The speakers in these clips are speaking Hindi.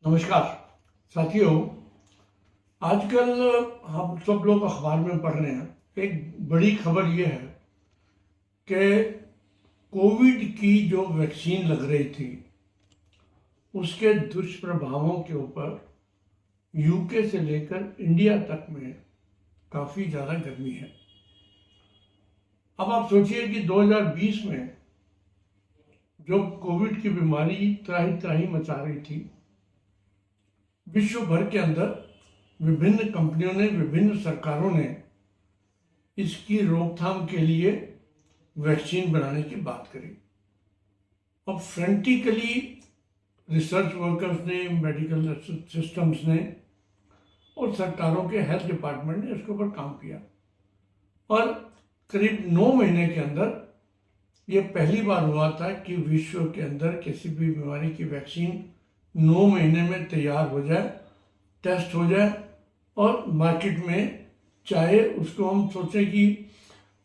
नमस्कार साथियों। आजकल हम सब लोग अखबार में पढ़ रहे हैं, एक बड़ी खबर यह है कि कोविड की जो वैक्सीन लग रही थी उसके दुष्प्रभावों के ऊपर यूके से लेकर इंडिया तक में काफ़ी ज़्यादा गर्मी है। अब आप सोचिए कि 2020 में जो कोविड की बीमारी त्राही त्राही मचा रही थी, विश्व भर के अंदर विभिन्न कंपनियों ने, विभिन्न सरकारों ने इसकी रोकथाम के लिए वैक्सीन बनाने की बात करी। अब फ्रेंटिकली रिसर्च वर्कर्स ने, मेडिकल सिस्टम्स ने और सरकारों के हेल्थ डिपार्टमेंट ने इसके ऊपर काम किया और करीब 9 महीने के अंदर ये पहली बार हुआ था कि विश्व के अंदर किसी भी बीमारी की वैक्सीन 9 महीने में तैयार हो जाए, टेस्ट हो जाए और मार्केट में, चाहे उसको हम सोचें कि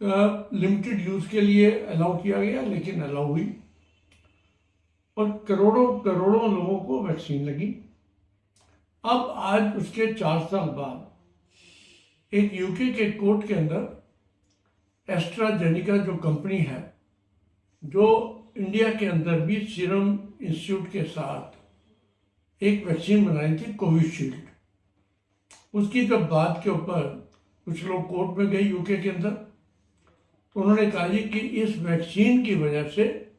लिमिटेड यूज़ के लिए अलाउ किया गया, लेकिन अलाउ हुई और करोड़ों करोड़ों लोगों को वैक्सीन लगी। अब आज उसके 4 साल बाद एक यूके के कोर्ट के अंदर एस्ट्राजेनिका जो कंपनी है, जो इंडिया के अंदर भी सीरम इंस्टीट्यूट के साथ एक वैक्सीन बनाई थी कोविशील्ड, उसकी जब बात के ऊपर कुछ लोग कोर्ट में गए यूके के अंदर, तो उन्होंने कहा जी कि इस वैक्सीन की वजह से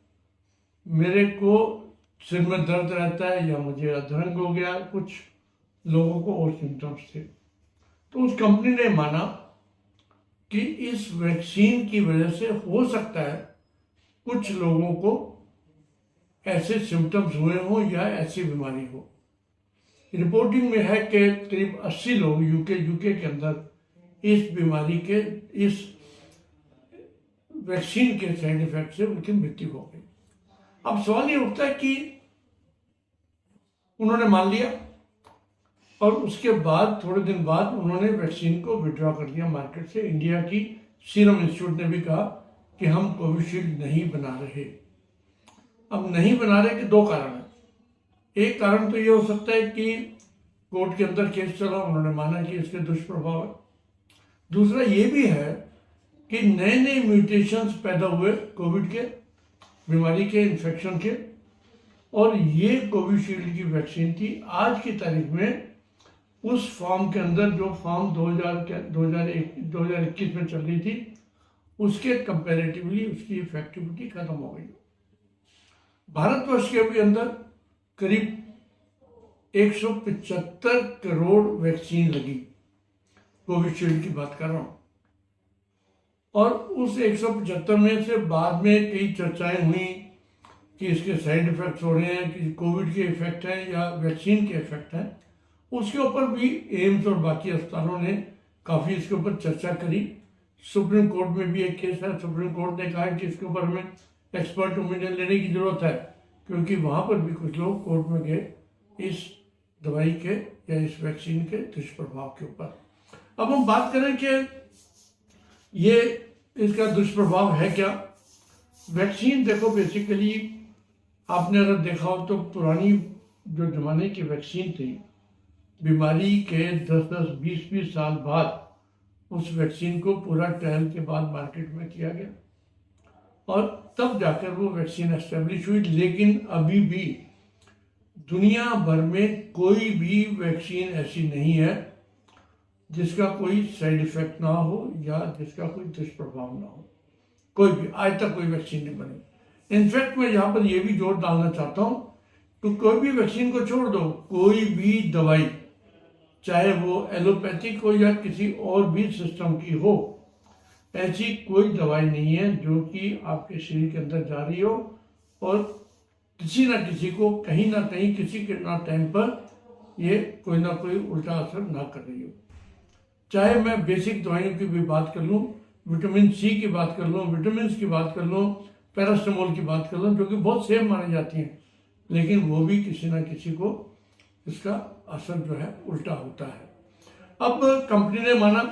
मेरे को सिर में दर्द रहता है या मुझे अधरंग हो गया, कुछ लोगों को और सिम्टम्स थे। तो उस कंपनी ने माना कि इस वैक्सीन की वजह से हो सकता है कुछ लोगों को ऐसे सिम्टम्स हुए हों या ऐसी बीमारी हो। रिपोर्टिंग में है कि करीब 80 लोग यूके के अंदर इस बीमारी के, इस वैक्सीन के साइड इफेक्ट से उनकी मृत्यु हो गई। अब सवाल ये उठता है कि उन्होंने मान लिया और उसके बाद थोड़े दिन बाद उन्होंने वैक्सीन को विड्रॉ कर दिया मार्केट से। इंडिया की सीरम इंस्टीट्यूट ने भी कहा कि हम कोविशील्ड नहीं बना रहे। अब नहीं बना रहे कि 2 कारण हैं। एक कारण तो ये हो सकता है कि कोर्ट के अंदर केस चला, उन्होंने माना कि इसके दुष्प्रभाव है। दूसरा ये भी है कि नए नए म्यूटेशंस पैदा हुए कोविड के, बीमारी के, इन्फेक्शन के, और ये कोविशील्ड की वैक्सीन थी आज की तारीख में उस फॉर्म के अंदर जो फॉर्म 2021 में चल रही थी, उसके कंपैरेटिवली उसकी इफेक्टिविटी खत्म हो गई। भारतवर्ष के भी अंदर करीब 175 करोड़ वैक्सीन लगी, कोविशील्ड की बात कर रहा हूं, और उस 175 में से बाद में कई चर्चाएं हुई कि इसके साइड इफेक्ट्स हो रहे हैं, कि कोविड के इफेक्ट हैं या वैक्सीन के इफेक्ट हैं। उसके ऊपर भी एम्स और बाकी अस्पतालों ने काफ़ी इसके ऊपर चर्चा करी। सुप्रीम कोर्ट में भी एक केस है, सुप्रीम कोर्ट ने कहा कि इसके ऊपर हमें एक्सपर्ट ओपिनियन लेने की जरूरत है, क्योंकि वहाँ पर भी कुछ लोग कोर्ट में गए इस दवाई के या इस वैक्सीन के दुष्प्रभाव के ऊपर। अब हम बात करें कि ये इसका दुष्प्रभाव है क्या। वैक्सीन देखो, बेसिकली आपने अगर देखा हो तो पुरानी जो ज़माने की वैक्सीन थी, बीमारी के 10-10, 20-20 साल बाद उस वैक्सीन को पूरा ट्रायल के बाद मार्केट में किया गया और तब जाकर वो वैक्सीन एस्टेब्लिश हुई। लेकिन अभी भी दुनिया भर में कोई भी वैक्सीन ऐसी नहीं है जिसका कोई साइड इफेक्ट ना हो या जिसका कोई दुष्प्रभाव ना हो। कोई भी आज तक कोई वैक्सीन नहीं बनी। इनफैक्ट मैं यहाँ पर यह भी जोर डालना चाहता हूँ कि कोई भी वैक्सीन को छोड़ दो, कोई भी दवाई, चाहे वो एलोपैथिक हो या किसी और भी सिस्टम की हो, ऐसी कोई दवाई नहीं है जो कि आपके शरीर के अंदर जा रही हो और किसी ना किसी को कहीं ना कहीं किसी के ना टाइम पर ये कोई ना कोई उल्टा असर ना कर रही हो। चाहे मैं बेसिक दवाइयों की भी बात कर लूँ, विटामिन सी की बात कर लूँ, विटामिन की बात कर लूँ, पैरास्टामोल की बात कर लूँ, जो कि बहुत सेफ मानी जाती हैं, लेकिन वो भी किसी ना किसी को इसका असर जो है उल्टा होता है। अब कंपनी ने माना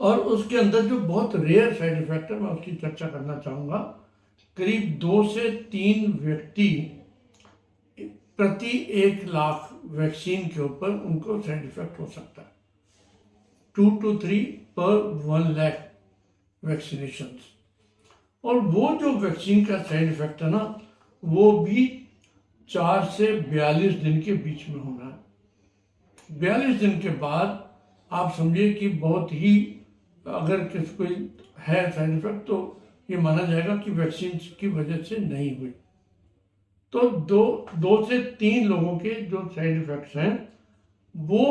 और उसके अंदर जो बहुत रेयर साइड इफेक्ट है मैं उसकी चर्चा करना चाहूँगा। करीब 2 से 3 व्यक्ति प्रति 1 लाख वैक्सीन के ऊपर उनको साइड इफेक्ट हो सकता है, 2 to 3 पर 1 लाख वैक्सीनेशन। और वो जो वैक्सीन का साइड इफेक्ट है ना, वो भी 4 से 42 दिन के बीच में होना है। 42 दिन के बाद आप समझिए कि बहुत ही, अगर किसी कोई है साइड इफेक्ट तो ये माना जाएगा कि वैक्सीन की वजह से नहीं हुई। तो दो से 3 लोगों के जो साइड इफेक्ट्स हैं, वो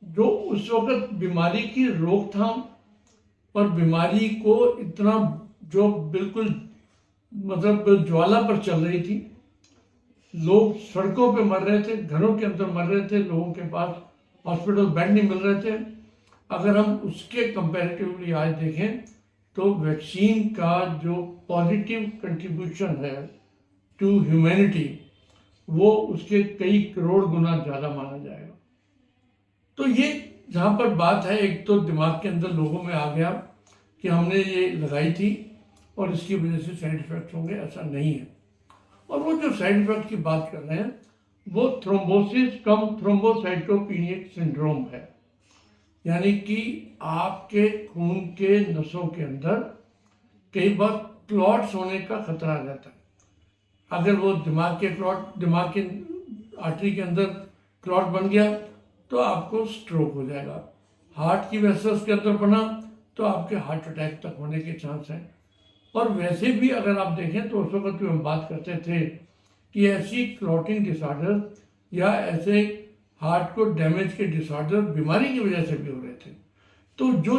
जो उस वक्त बीमारी की रोकथाम और बीमारी को इतना जो बिल्कुल मतलब ज्वाला पर चल रही थी, लोग सड़कों पे मर रहे थे, घरों के अंदर मर रहे थे, लोगों के पास हॉस्पिटल बेड नहीं मिल रहे थे। अगर हम उसके कंपैरेटिवली आज देखें तो वैक्सीन का जो पॉजिटिव कंट्रीब्यूशन है टू ह्यूमैनिटी, वो उसके कई करोड़ गुना ज़्यादा माना जाएगा। तो ये जहाँ पर बात है, एक तो दिमाग के अंदर लोगों में आ गया कि हमने ये लगाई थी और इसकी वजह से साइड इफेक्ट होंगे, ऐसा नहीं है। और वो जो साइड इफेक्ट की बात कर रहे हैं वो थ्रोम्बोसिस कम थ्रोम्बोसाइटोपेनिक सिंड्रोम है, यानी कि आपके खून के नसों के अंदर कई बार क्लॉट्स होने का खतरा रहता है। अगर वो दिमाग के आर्टरी के अंदर क्लॉट बन गया तो आपको स्ट्रोक हो जाएगा। हार्ट की वेसल्स के अंदर बना तो आपके हार्ट अटैक तक होने के चांस हैं। और वैसे भी अगर आप देखें तो उस वक्त हम बात करते थे कि ऐसी क्लॉटिंग डिसऑर्डर या ऐसे हार्ट को डैमेज के डिसऑर्डर बीमारी की वजह से भी हो रहे थे। तो जो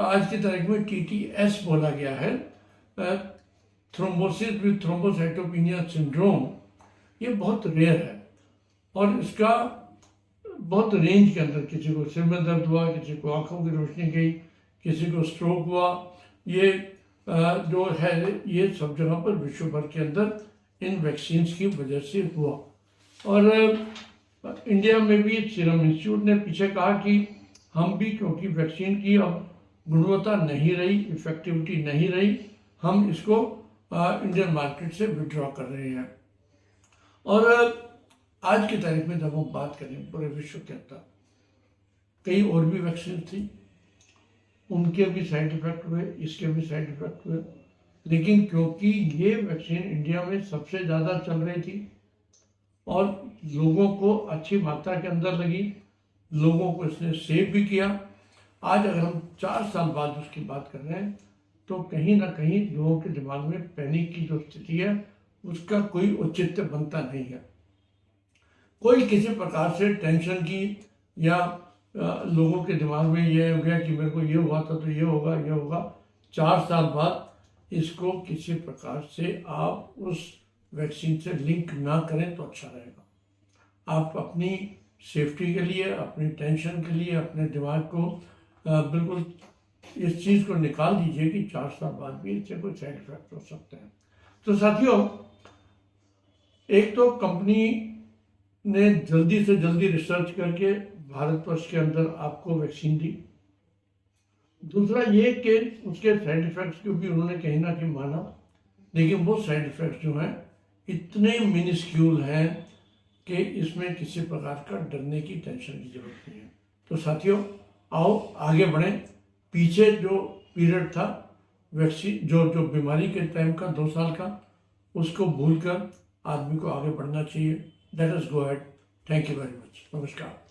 आज की तारीख में TTS बोला गया है, थ्रोम्बोसिस विद थ्रोम्बोसाइटोपेनिया सिंड्रोम, ये बहुत रेयर है और इसका बहुत रेंज के अंदर, किसी को सिर में दर्द हुआ, किसी को आंखों की रोशनी गई, किसी को स्ट्रोक हुआ, ये जो है ये सब जगह पर विश्व भर के अंदर इन वैक्सीन्स की वजह से हुआ। और इंडिया में भी सीरम इंस्टीट्यूट ने पीछे कहा कि हम भी, क्योंकि वैक्सीन की अब गुणवत्ता नहीं रही, इफेक्टिविटी नहीं रही, हम इसको इंडियन मार्केट से विड्रॉ कर रहे हैं। और आज की तारीख में जब हम बात करें पूरे विश्व के अंदर कई और भी वैक्सीन थी, उनके भी साइड इफेक्ट हुए, इसके भी साइड इफेक्ट हुए, लेकिन क्योंकि ये वैक्सीन इंडिया में सबसे ज़्यादा चल रही थी और लोगों को अच्छी मात्रा के अंदर लगी, लोगों को इसने सेव भी किया। आज अगर हम 4 साल बाद उसकी बात कर रहे हैं तो कहीं ना कहीं लोगों के दिमाग में पैनिक की जो स्थिति है उसका कोई औचित्य बनता नहीं है। कोई किसी प्रकार से टेंशन की या लोगों के दिमाग में ये हो गया कि मेरे को ये हुआ था तो ये होगा। 4 साल बाद इसको किसी प्रकार से आप उस वैक्सीन से लिंक ना करें तो अच्छा रहेगा। आप अपनी सेफ्टी के लिए, अपनी टेंशन के लिए अपने दिमाग को बिल्कुल इस चीज़ को निकाल दीजिए कि 4 साल बाद भी इससे कोई साइड इफेक्ट हो सकते हैं। तो साथियों, एक तो कंपनी ने जल्दी से जल्दी रिसर्च करके भारतवर्ष के अंदर आपको वैक्सीन दी। दूसरा ये कि उसके साइड इफेक्ट्स को भी उन्होंने कहीं ना कहीं माना, लेकिन वो साइड इफेक्ट्स जो हैं इतने मिनिस्क्यूल हैं कि इसमें किसी प्रकार का डरने की, टेंशन की जरूरत नहीं है। तो साथियों, आओ आगे बढ़ें। पीछे जो पीरियड था वैक्सीन जो बीमारी के टाइम का 2 साल का, उसको भूलकर आदमी को आगे बढ़ना चाहिए। Let us go ahead. Thank you very much. नमस्कार।